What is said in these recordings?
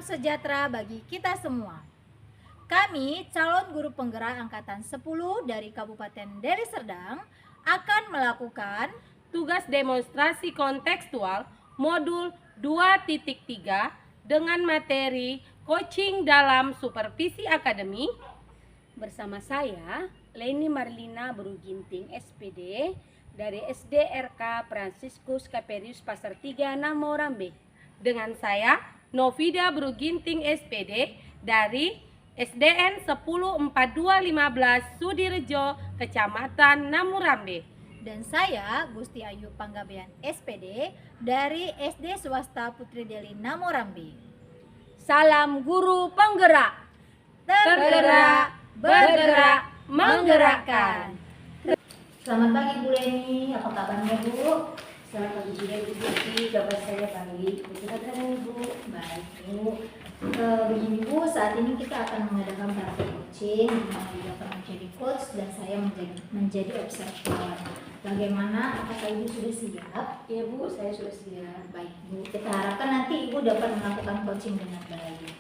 sejahtera bagi kita semua. Kami, calon guru penggerak angkatan 10 dari Kabupaten Deli Serdang, akan melakukan tugas demonstrasi kontekstual modul 2.3 dengan materi coaching dalam supervisi akademi bersama saya, Leni Marlina Beruginting SPD dari SDRK Fransiskus Kaperius Pasar 3 Namorambe. Dengan saya, Novida Beruginting SPD dari SDN 104215 Sudirejo, Kecamatan Namurambe. Dan saya, Gusti Ayu Panggabean SPD dari SD Swasta Putri Deli Namorambe. Salam guru penggerak. Tergerak, bergerak, menggerakkan. Selamat pagi Bu Leni, apa kabarnya Bu? Selamat pagi juga Bu Gusti, kabar saya baik. Bagaimana Bu? Baik Bu. Begini Bu, saat ini kita akan mengadakan praktik coaching, dimana Ibu akan menjadi coach dan saya menjadi observer. Bagaimana? Apakah Ibu sudah siap? Ya Bu, saya sudah siap. Baik Bu, kita harapkan nanti Ibu dapat melakukan coaching dengan baik.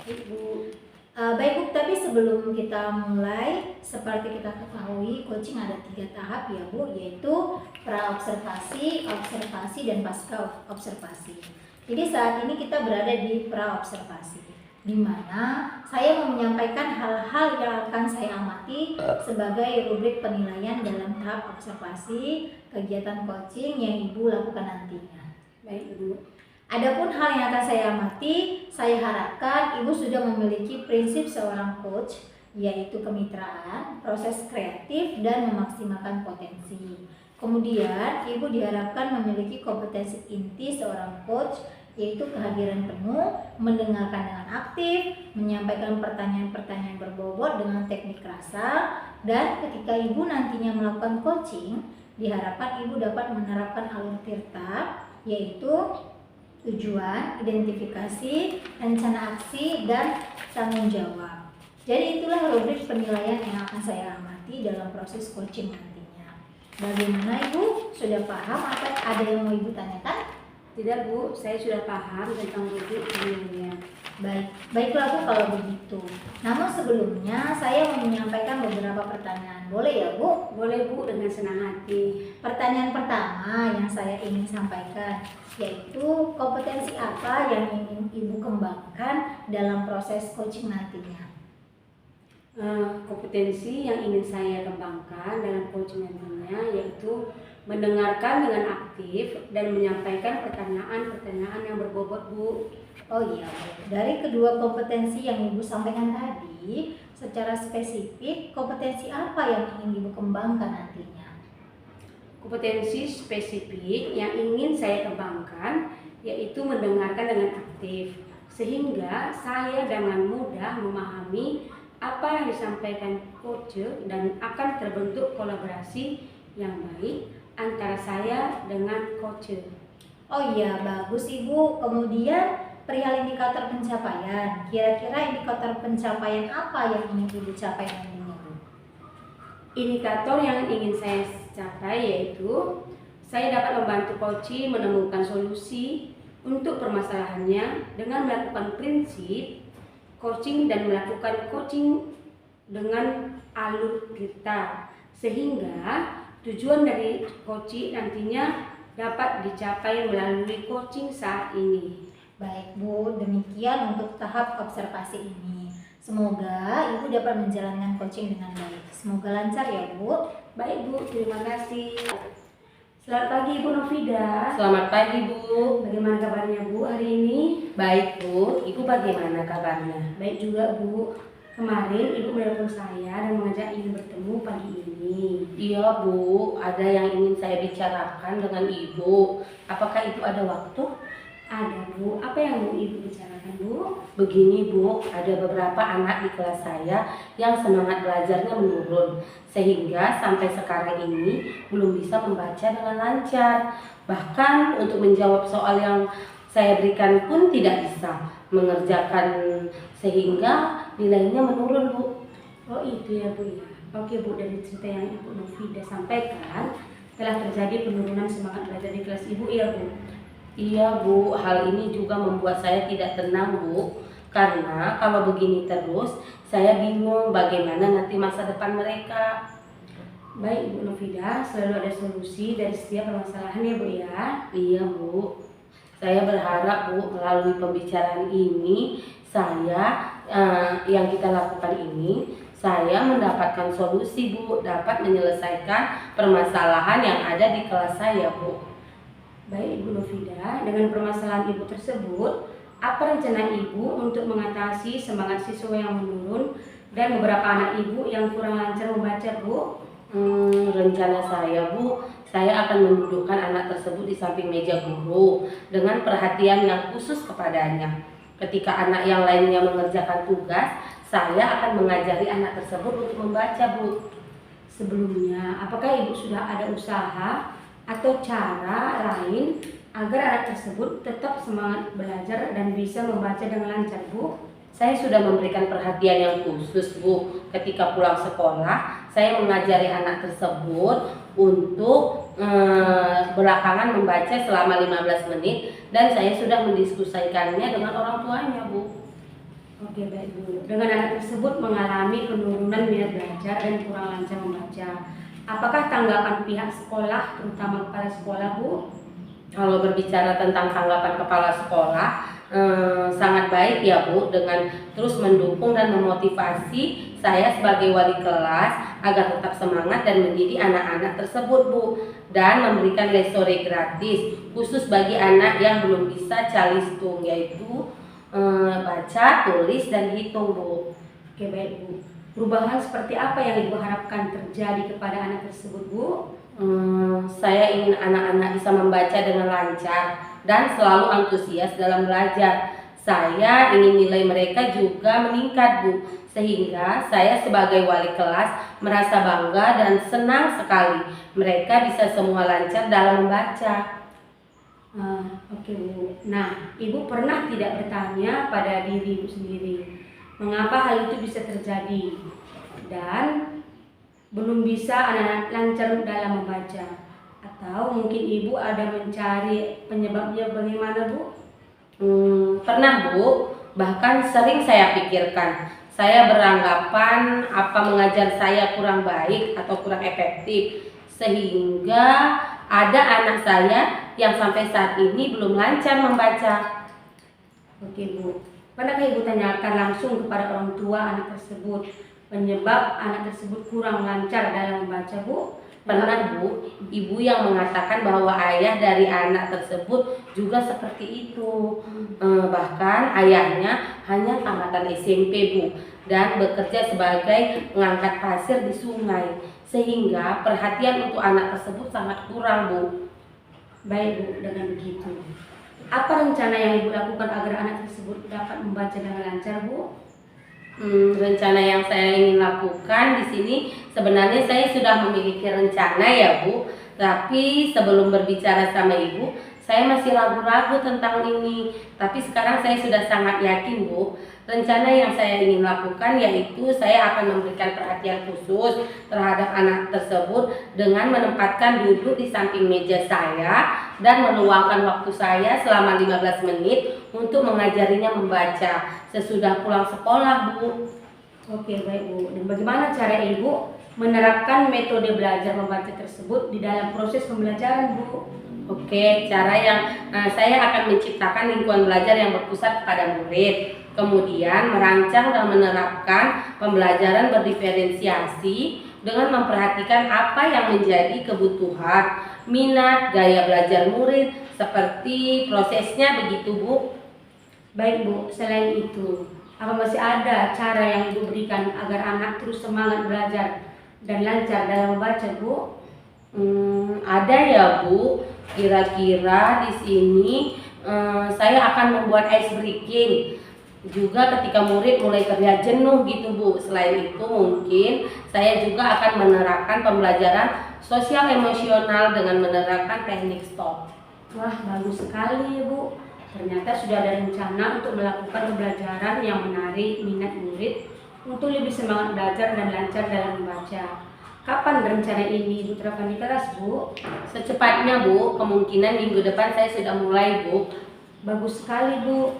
Ibu. Baik Bu, tapi sebelum kita mulai, seperti kita ketahui coaching ada 3 tahap ya Bu, yaitu pra-observasi, observasi, dan pasca observasi. Jadi saat ini kita berada di pra-observasi, di mana saya mau menyampaikan hal-hal yang akan saya amati sebagai rubrik penilaian dalam tahap observasi kegiatan coaching yang Ibu lakukan nantinya. Baik Ibu. Adapun hal yang akan saya amati, saya harapkan Ibu sudah memiliki prinsip seorang coach, yaitu kemitraan, proses kreatif, dan memaksimalkan potensi. Kemudian, Ibu diharapkan memiliki kompetensi inti seorang coach, yaitu kehadiran penuh, mendengarkan dengan aktif, menyampaikan pertanyaan-pertanyaan berbobot dengan teknik rasa, dan ketika Ibu nantinya melakukan coaching, diharapkan Ibu dapat menerapkan alur tirta, yaitu tujuan, identifikasi, rencana aksi, dan tanggung jawab. Jadi itulah rubrik penilaian yang akan saya amati dalam proses coaching nantinya. Bagaimana Ibu? Sudah paham atau ada yang mau Ibu tanyakan? Tidak Bu, saya sudah paham tentang rubrik penilaian. Baiklah Bu kalau begitu. Namun sebelumnya saya mau menyampaikan beberapa pertanyaan. Boleh ya Bu? Boleh Bu, dengan senang hati. Pertanyaan pertama yang saya ingin sampaikan, yaitu kompetensi apa yang ingin Ibu kembangkan dalam proses coaching nantinya? Kompetensi yang ingin saya kembangkan dalam coaching nantinya yaitu mendengarkan dengan aktif dan menyampaikan pertanyaan-pertanyaan yang berbobot Bu. Oh iya, dari kedua kompetensi yang Ibu sampaikan tadi, secara spesifik kompetensi apa yang ingin Ibu kembangkan nantinya? Kompetensi spesifik yang ingin saya kembangkan yaitu mendengarkan dengan aktif, sehingga saya dengan mudah memahami apa yang disampaikan coach dan akan terbentuk kolaborasi yang baik antara saya dengan coach. Oh iya, bagus Ibu. Kemudian perihal indikator pencapaian, kira-kira indikator pencapaian apa yang ingin Ibu capai nantinya Bu? Indikator yang ingin saya capai yaitu saya dapat membantu coach menemukan solusi untuk permasalahannya dengan melakukan prinsip coaching dan melakukan coaching dengan alur kita, sehingga tujuan dari coaching nantinya dapat dicapai melalui coaching saat ini. Baik Bu, demikian untuk tahap observasi ini. Semoga Ibu dapat menjalankan coaching dengan baik. Semoga lancar ya Bu. Baik Bu, terima kasih. Selamat pagi Ibu Novida. Selamat pagi Bu. Bagaimana kabarnya Bu hari ini? Baik Bu, Ibu bagaimana kabarnya? Baik juga Bu. Kemarin Ibu menelpon saya dan mengajak ingin bertemu pagi ini. Iya Bu, ada yang ingin saya bicarakan dengan Ibu. Apakah Ibu ada waktu? Ada Bu, apa yang mau Ibu bicarakan Bu? Begini Bu, ada beberapa anak di kelas saya yang semangat belajarnya menurun, sehingga sampai sekarang ini belum bisa membaca dengan lancar. Bahkan untuk menjawab soal yang saya berikan pun tidak bisa mengerjakan, sehingga nilainya menurun Bu. Oh itu ya Bu ya. Oke Bu, dari cerita yang Ibu Novida sampaikan telah terjadi penurunan semangat belajar di kelas Ibu ya Bu. Iya Bu, hal ini juga membuat saya tidak tenang Bu. Karena kalau begini terus, saya bingung bagaimana nanti masa depan mereka. Baik Ibu Novida, selalu ada solusi dari setiap permasalahan ya Bu ya. Iya Bu, saya berharap Bu melalui pembicaraan ini yang kita lakukan ini, saya mendapatkan solusi Bu, dapat menyelesaikan permasalahan yang ada di kelas saya Bu. Baik Ibu Novida, dengan permasalahan Ibu tersebut, apa rencana Ibu untuk mengatasi semangat siswa yang menurun dan beberapa anak Ibu yang kurang lancar membaca Bu? Rencana saya Bu, saya akan mendudukkan anak tersebut di samping meja guru dengan perhatian yang khusus kepadanya. Ketika anak yang lainnya mengerjakan tugas, saya akan mengajari anak tersebut untuk membaca Bu. Sebelumnya, apakah Ibu sudah ada usaha atau cara lain agar anak tersebut tetap semangat belajar dan bisa membaca dengan lancar Bu? Saya sudah memberikan perhatian yang khusus Bu. Ketika pulang sekolah, saya mengajari anak tersebut untuk belakangan membaca selama 15 menit dan saya sudah mendiskusikannya dengan orang tuanya Bu. Oke baik Bu. Dengan anak tersebut mengalami penurunan minat belajar dan kurang lancar membaca, apakah tanggapan pihak sekolah, terutama kepala sekolah Bu? Kalau berbicara tentang tanggapan kepala sekolah, sangat baik ya Bu, dengan terus mendukung dan memotivasi saya sebagai wali kelas agar tetap semangat dan mendidik anak-anak tersebut Bu, dan memberikan les sore gratis khusus bagi anak yang belum bisa calistung, yaitu baca, tulis, dan hitung Bu. Oke baik Bu. Perubahan seperti apa yang Ibu harapkan terjadi kepada anak tersebut Bu? Saya ingin anak-anak bisa membaca dengan lancar dan selalu antusias dalam belajar. Saya ingin nilai mereka juga meningkat Bu, sehingga saya sebagai wali kelas merasa bangga dan senang sekali mereka bisa semua lancar dalam membaca. Oke Bu. Nah, Ibu pernah tidak bertanya pada diri Ibu sendiri, mengapa hal itu bisa terjadi? Dan belum bisa anak-anak lancar dalam membaca? Atau mungkin Ibu ada mencari penyebabnya bagaimana Bu? Pernah Bu, bahkan sering saya pikirkan. Saya beranggapan apa mengajar saya kurang baik atau kurang efektif, sehingga ada anak saya yang sampai saat ini belum lancar membaca. Oke Bu, pernahkah Ibu tanyakan langsung kepada orang tua anak tersebut penyebab anak tersebut kurang lancar dalam membaca Bu? Pernah Bu, ibu yang mengatakan bahwa ayah dari anak tersebut juga seperti itu. Bahkan ayahnya hanya tamatan SMP Bu, dan bekerja sebagai pengangkat pasir di sungai, sehingga perhatian untuk anak tersebut sangat kurang Bu. Baik Bu, dengan begitu, apa rencana yang Ibu lakukan agar anak tersebut dapat membaca dengan lancar Bu? Rencana yang saya ingin lakukan di sini, sebenarnya saya sudah memiliki rencana ya Bu, tapi sebelum berbicara sama Ibu, saya masih ragu-ragu tentang ini. Tapi sekarang saya sudah sangat yakin Bu. Rencana yang saya ingin lakukan yaitu saya akan memberikan perhatian khusus terhadap anak tersebut dengan menempatkan duduk di samping meja saya dan meluangkan waktu saya selama 15 menit untuk mengajarinya membaca sesudah pulang sekolah Bu. Oke baik Bu, dan bagaimana cara Ibu menerapkan metode belajar membaca tersebut di dalam proses pembelajaran Bu? Oke, cara yang saya akan menciptakan lingkungan belajar yang berpusat kepada murid, kemudian merancang dan menerapkan pembelajaran berdiferensiasi dengan memperhatikan apa yang menjadi kebutuhan, minat, gaya belajar murid, seperti prosesnya begitu Bu. Baik Bu, selain itu, apa masih ada cara yang Ibu berikan agar anak terus semangat belajar dan lancar dalam membaca Bu? Ada ya Bu. Kira-kira di sini saya akan membuat ice breaking juga ketika murid mulai terlihat jenuh gitu Bu. Selain itu mungkin saya juga akan menerapkan pembelajaran sosial emosional dengan menerapkan teknik stop. Wah bagus sekali ya Bu. Ternyata sudah ada rencana untuk melakukan pembelajaran yang menarik minat murid untuk lebih semangat belajar dan lancar dalam membaca. Kapan rencana ini diterapkan di kelas Bu? Secepatnya Bu, kemungkinan minggu depan saya sudah mulai Bu. Bagus sekali Bu.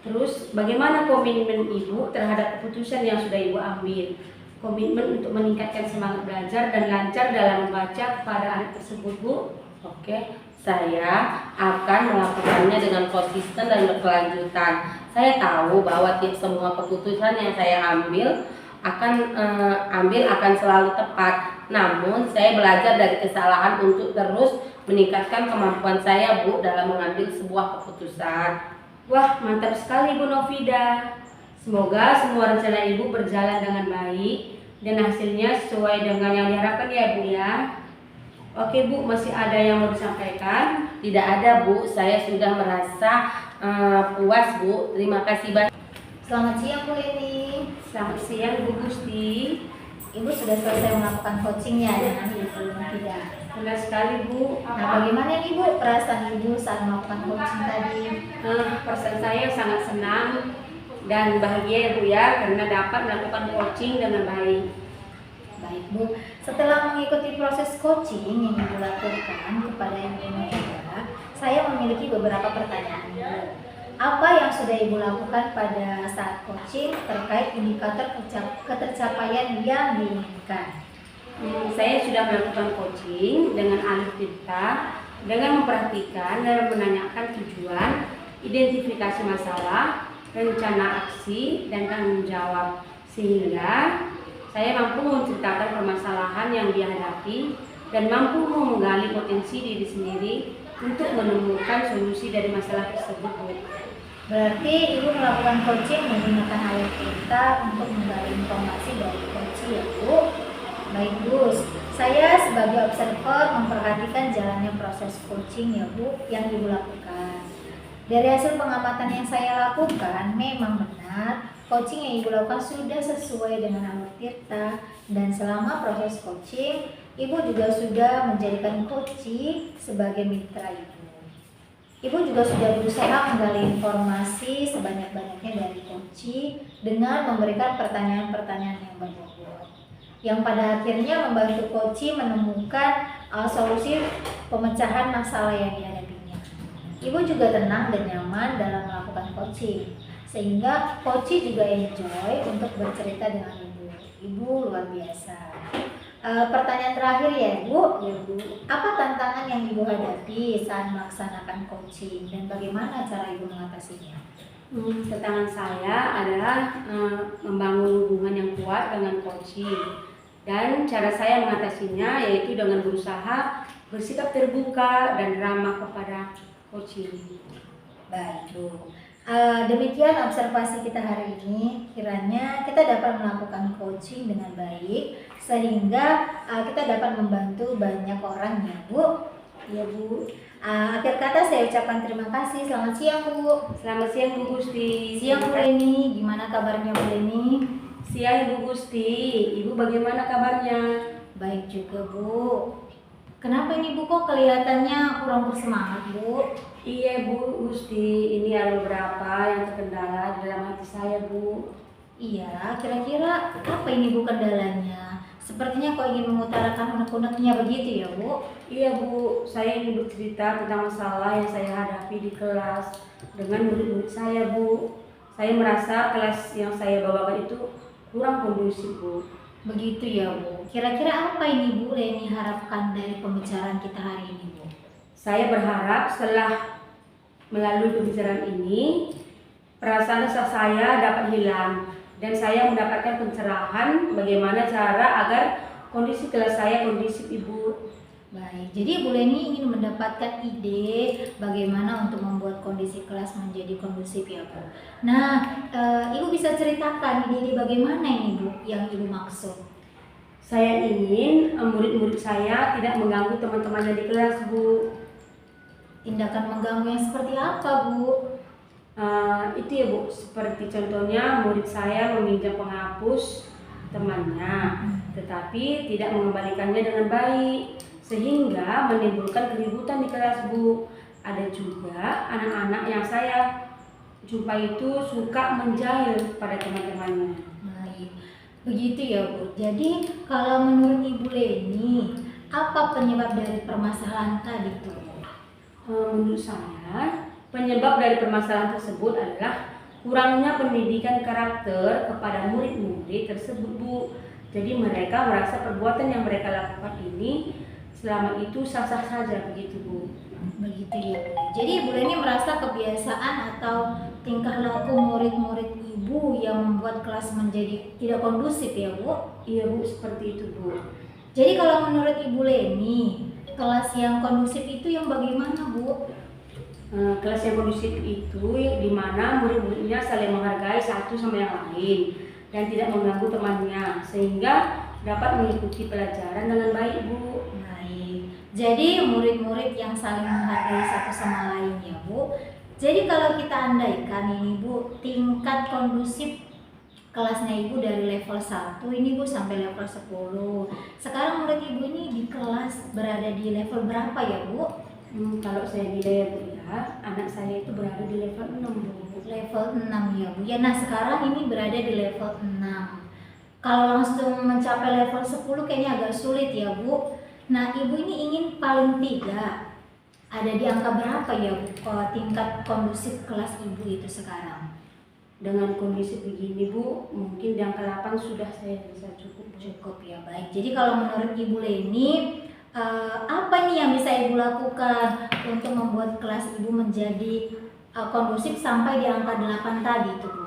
Terus bagaimana komitmen Ibu terhadap keputusan yang sudah Ibu ambil? Komitmen untuk meningkatkan semangat belajar dan lancar dalam membaca kepada anak tersebut, Bu. Oke, saya akan melakukannya dengan konsisten dan berkelanjutan. Saya tahu bahwa semua keputusan yang saya akan selalu tepat. Namun, saya belajar dari kesalahan untuk terus meningkatkan kemampuan saya, Bu, dalam mengambil sebuah keputusan. Wah, mantap sekali Bu Novida. Semoga semua rencana Ibu berjalan dengan baik dan hasilnya sesuai dengan yang diharapkan ya Bu ya. Oke Bu, masih ada yang mau disampaikan? Tidak ada, Bu. Saya sudah merasa puas, Bu. Terima kasih banyak. Selamat siang Bu Leni. Selamat siang Bu Gusti. Ibu sudah selesai melakukan coachingnya dengan Ibu Novida. Benar sekali Bu. Nah, bagaimana nih Bu perasaan Ibu saat melakukan coaching tadi? Perasaan saya sangat senang dan bahagia ya Bu ya, karena dapat melakukan coaching dengan baik. Baik Bu, setelah mengikuti proses coaching yang Ibu lakukan kepada Ibu Novida, saya memiliki beberapa pertanyaan Bu. Apa yang sudah Ibu lakukan pada saat coaching terkait indikator ketercapaian yang diinginkan? Saya sudah melakukan coaching dengan alih cerita, dengan memperhatikan dan menanyakan tujuan, identifikasi masalah, rencana aksi, dan tanggung jawab, sehingga saya mampu menceritakan permasalahan yang dihadapi dan mampu menggali potensi diri sendiri untuk menemukan solusi dari masalah tersebut. Berarti Ibu melakukan coaching menggunakan alih cerita untuk menggali informasi dari coaching ya Bu? Baik Bu, saya sebagai observer memperhatikan jalannya proses coaching ya Bu yang Ibu lakukan. Dari hasil pengamatan yang saya lakukan, memang benar coaching yang Ibu lakukan sudah sesuai dengan alur tirta, dan selama proses coaching, Ibu juga sudah menjadikan coaching sebagai mitra Ibu. Ibu juga sudah berusaha menggali informasi sebanyak-banyaknya dari coaching dengan memberikan pertanyaan-pertanyaan yang berbobot, yang pada akhirnya membantu coaching menemukan solusi pemecahan masalah yang dihadapinya. Ibu juga tenang dan nyaman dalam melakukan coaching, sehingga coaching juga enjoy untuk bercerita dengan Ibu. Ibu luar biasa. Pertanyaan terakhir ya Bu, apa tantangan yang Ibu hadapi saat melaksanakan coaching dan bagaimana cara Ibu mengatasinya? Tantangan saya adalah membangun hubungan yang kuat dengan coaching, dan cara saya mengatasinya yaitu dengan berusaha bersikap terbuka dan ramah kepada coaching. Baik Bu, demikian observasi kita hari ini. Kiranya kita dapat melakukan coaching dengan baik sehingga kita dapat membantu banyak orang ya Bu. Ya Bu. Akhir kata saya ucapkan terima kasih. Selamat siang Bu. Selamat siang Bu Gusti. Siang Bu Leni, gimana kabarnya Bu Leni? Siang Ibu Gusti, Ibu bagaimana kabarnya? Baik juga Bu. Kenapa ini Bu kok kelihatannya kurang bersemangat Bu? Iya Bu Gusti, ini ada beberapa yang terkendala di dalam hati saya Bu. Iya, kira-kira apa ini Bu kendalanya? Sepertinya kok ingin mengutarakan unek-uneknya begitu ya Bu? Iya Bu, saya ingin bercerita tentang masalah yang saya hadapi di kelas dengan murid-murid saya Bu. Saya merasa kelas yang saya bawakan itu kurang kondusif Bu. Begitu ya Bu. Kira-kira apa ini Bu Leni harapkan dari pembicaraan kita hari ini Bu? Saya berharap setelah melalui pembicaraan ini, perasaan resah saya dapat hilang dan saya mendapatkan pencerahan bagaimana cara agar kondisi kelas saya kondusif Ibu. Baik, jadi Bu Leni ingin mendapatkan ide bagaimana untuk membuat kondisi kelas menjadi kondusif ya Bu. Nah, Ibu bisa ceritakan ide-ide bagaimana ini Bu yang Ibu maksud? Saya ingin murid-murid saya tidak mengganggu teman-temannya di kelas Bu. Tindakan mengganggu yang seperti apa Bu? Itu ya Bu, seperti contohnya murid saya meminjam penghapus temannya, tetapi tidak mengembalikannya dengan baik, sehingga menimbulkan keributan di kelas Bu. Ada juga anak-anak yang saya jumpa itu suka menjahil pada teman-temannya. Baik, begitu ya Bu. Jadi kalau menurut Ibu Leni, apa penyebab dari permasalahan tadi Bu? Menurut saya, penyebab dari permasalahan tersebut adalah kurangnya pendidikan karakter kepada murid-murid tersebut, Bu. Jadi mereka merasa perbuatan yang mereka lakukan ini selama itu sah-sah saja begitu, Bu. Begitu ya Bu. Jadi Ibu Leni merasa kebiasaan atau tingkah laku murid-murid Ibu yang membuat kelas menjadi tidak kondusif ya Bu? Iya, Bu, seperti itu, Bu. Jadi kalau menurut Ibu Leni, kelas yang kondusif itu yang bagaimana Bu? Kelas yang kondusif itu di mana murid-muridnya saling menghargai satu sama yang lain dan tidak mengganggu temannya sehingga dapat mengikuti pelajaran dengan baik, Bu. Baik. Jadi murid-murid yang saling menghargai satu sama lain ya Bu. Jadi kalau kita andaikan ini Bu, tingkat kondusif kelasnya Ibu dari level 1 ini Bu sampai level 10. Sekarang murid Ibu ini di kelas berada di level berapa ya Bu? Kalau saya nilai ya, Bu, ya, anak saya itu berada di level 6, Bu. Level 6 ya Bu. Ya, nah sekarang ini berada di level 6. Kalau langsung mencapai level 10 kayaknya agak sulit ya Bu. Nah, Ibu ini ingin paling tidak ada di angka berapa ya Bu tingkat kondusif kelas Ibu itu sekarang? Dengan kondisi begini, Bu, mungkin di angka 8 sudah saya bisa cukup. Cukup ya, baik. Jadi kalau menurut Ibu Leni, apa nih yang bisa Ibu lakukan untuk membuat kelas Ibu menjadi kondusif sampai di angka 8 tadi itu Bu?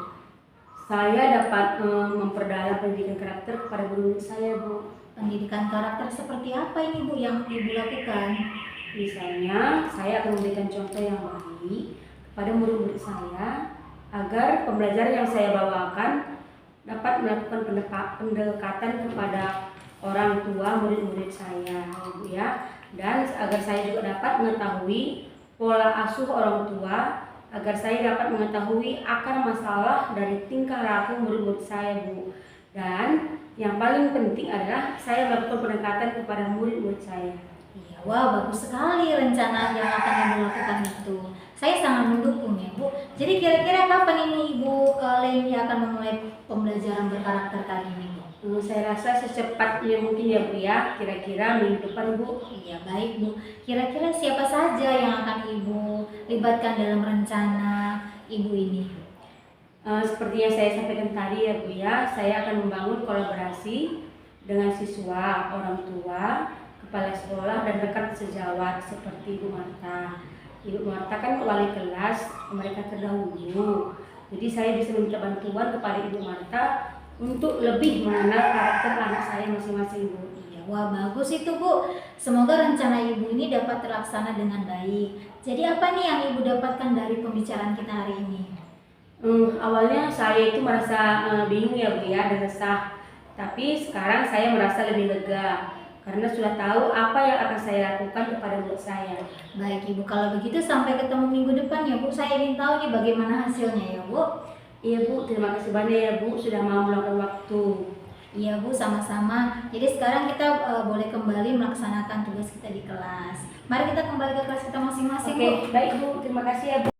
Saya dapat memperdalam pendidikan karakter kepada guru saya, Bu. Pendidikan karakter seperti apa ini Bu yang Ibu lakukan? Misalnya, saya akan memberikan contoh yang baik kepada murid-murid saya agar pembelajaran yang saya bawakan dapat melakukan pendekatan kepada orang tua murid-murid saya, Bu, ya. Dan agar saya juga dapat mengetahui pola asuh orang tua, agar saya dapat mengetahui akar masalah dari tingkah laku murid-murid saya, Bu. Dan yang paling penting adalah saya melakukan pendekatan kepada murid-murid saya. Iya, wah bagus sekali rencana yang akan Ibu lakukan itu. Saya sangat mendukung ya Bu. Jadi kira-kira kapan ini Ibu Leni akan memulai pembelajaran berkarakter kali ini Bu? Saya rasa secepatnya mungkin ya, Bu, ya. Kira-kira minggu depan, Bu. Iya baik Bu. Kira-kira siapa saja yang akan Ibu libatkan dalam rencana Ibu ini? Seperti yang saya sampaikan tadi ya, Bu, ya, saya akan membangun kolaborasi dengan siswa, orang tua, kepala sekolah, dan rekan sejawat seperti Ibu Marta. Ibu Marta kan wali kelas mereka terdahulu, jadi saya bisa minta bantuan kepada Ibu Marta untuk lebih mengenal karakter anak saya masing-masing, Bu. Iya, wah bagus itu Bu. Semoga rencana Ibu ini dapat terlaksana dengan baik. Jadi apa nih yang Ibu dapatkan dari pembicaraan kita hari ini? Awalnya saya itu merasa bingung ya, Bu, ya, dan resah. Tapi sekarang saya merasa lebih lega karena sudah tahu apa yang akan saya lakukan kepada murid saya. Baik Ibu, kalau begitu sampai ketemu minggu depan ya Bu. Saya ingin tahu nih bagaimana hasilnya ya Bu. Iya, Bu, terima kasih banyak ya, Bu, sudah mau meluangkan waktu. Iya Bu, sama-sama. Jadi sekarang kita boleh kembali melaksanakan tugas kita di kelas. Mari kita kembali ke kelas kita masing-masing Bu. Oke, baik, Bu, terima kasih ya, Bu.